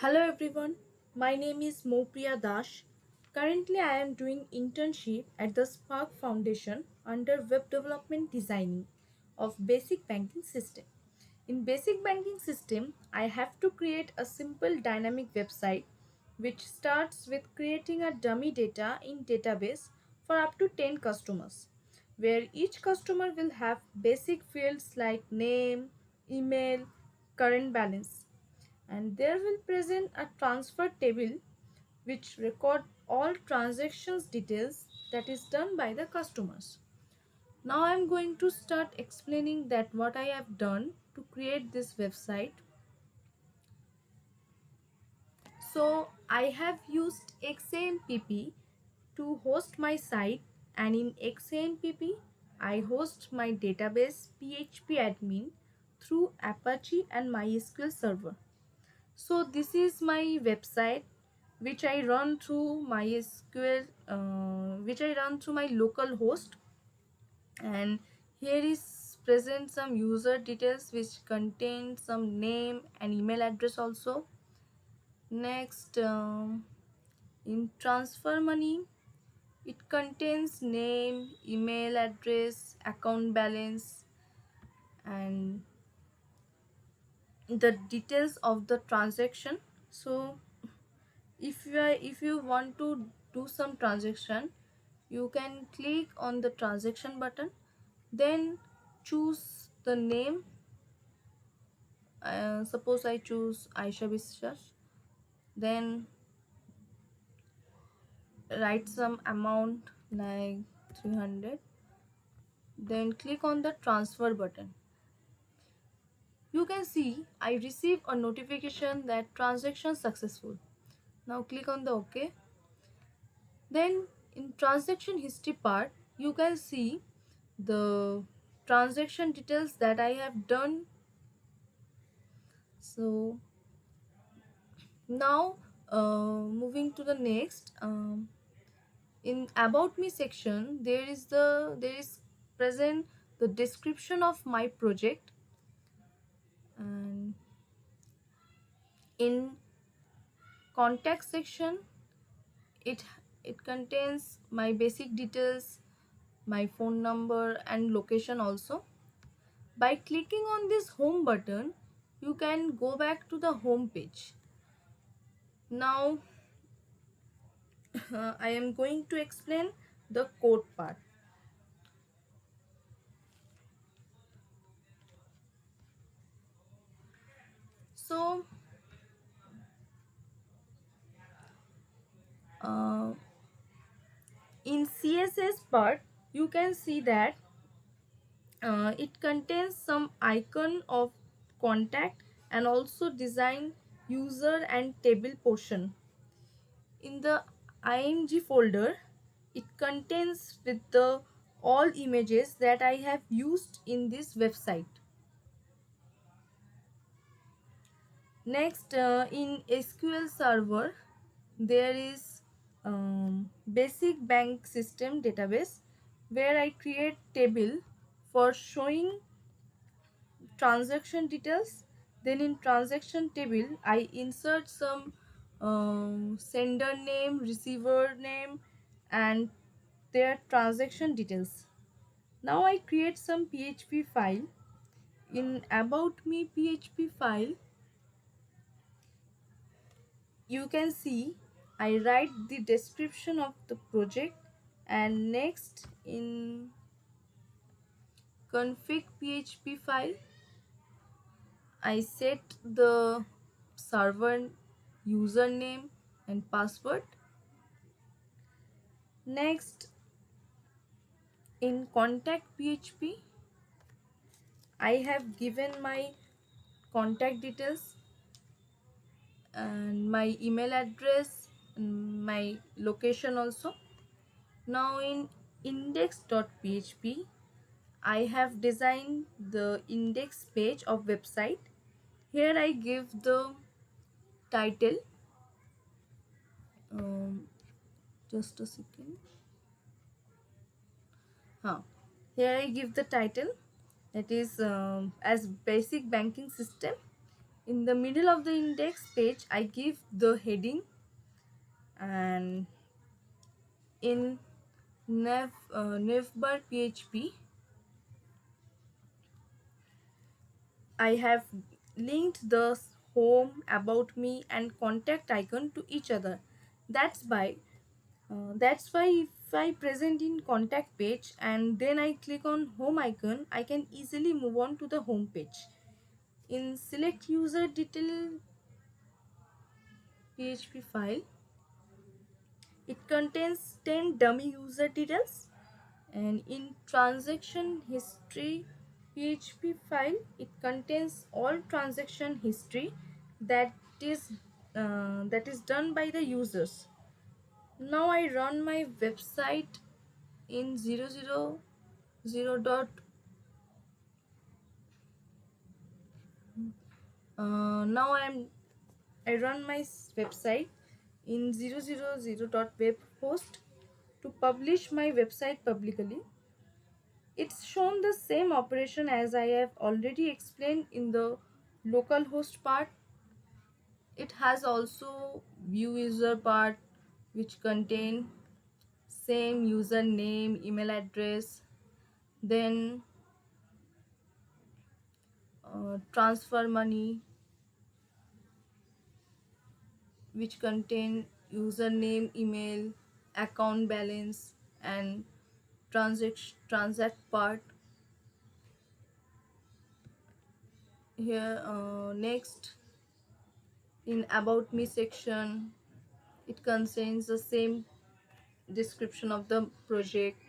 Hello everyone, my name is Moupriya Dash. Currently, I am doing internship at the Spark Foundation under Web Development Designing of Basic Banking System. In Basic Banking System, I have to create a simple dynamic website which starts with creating a dummy data in database for up to 10 customers, where each customer will have basic fields like name, email, current balance, and there will present a transfer table which record all transactions details that is done by the customers. Now I am going to start explaining that what I have done to create this website. So I have used XAMPP to host my site, and in XAMPP I host my database PhpMyAdmin through Apache and MySQL server. So this is my website which I run through MySQL, which I run through my local host, and here is present some user details which contain some name and email address also. Next, in transfer money, it contains name, email address, account balance, and the details of the transaction. So if you want to do some transaction, you can click on the transaction button, then choose the name. Suppose I choose Aisha Biswas, then write some amount like 300, then click on the transfer button. You can see I receive a notification that transaction successful. Now click on the OK. Then in transaction history part, you can see the transaction details that I have done. So now moving to the next, in about me section, there is present the description of my project, and in contact section it it contains my basic details, my phone number and location also. By clicking on this home button, you can go back to the home page. Now I am going to explain the code part. So uh, in CSS part, you can see that it contains some icon of contact and also design user and table portion. In the img folder, it contains with the all images that I have used in this website. Next, in SQL server, there is basic bank system database where I create table for showing transaction details. Then in transaction table, I insert some sender name, receiver name, and their transaction details. Now I create some PHP file. In about me PHP file, you can see I write the description of the project, and next in config PHP file, I set the server username and password. Next, in contact PHP, I have given my contact details and my email address and my location also. Now in index.php, I have designed the index page of website. Here I give the title, um, just a second. Here I give the title, that is as basic banking system In the middle of the index page I give the heading, and in navbar php I have linked the home, about me, and contact icon to each other. That's why if I present in contact page and then I click on home icon, I can easily move on to the home page. In select user detail PHP file, it contains 10 dummy user details, and in transaction history PHP file, it contains all transaction history that is that is done by the users. Now I run my website in 000 dot now I run my website in 000 dot web host to publish my website publicly. It's shown the same operation as I have already explained in the localhost part. It has also view user part, which contain same username, email address, then transfer money, which contain username, email, account balance, and transact part. Here next, in about me section, it contains the same description of the project.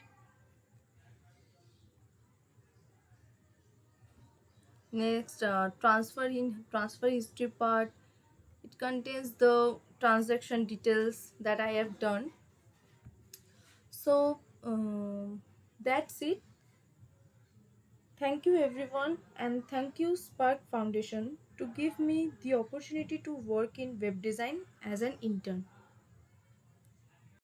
Next, transfer history part, it contains the transaction details that I have done. So that's it. Thank you everyone, and thank you Spark Foundation to give me the opportunity to work in web design as an intern.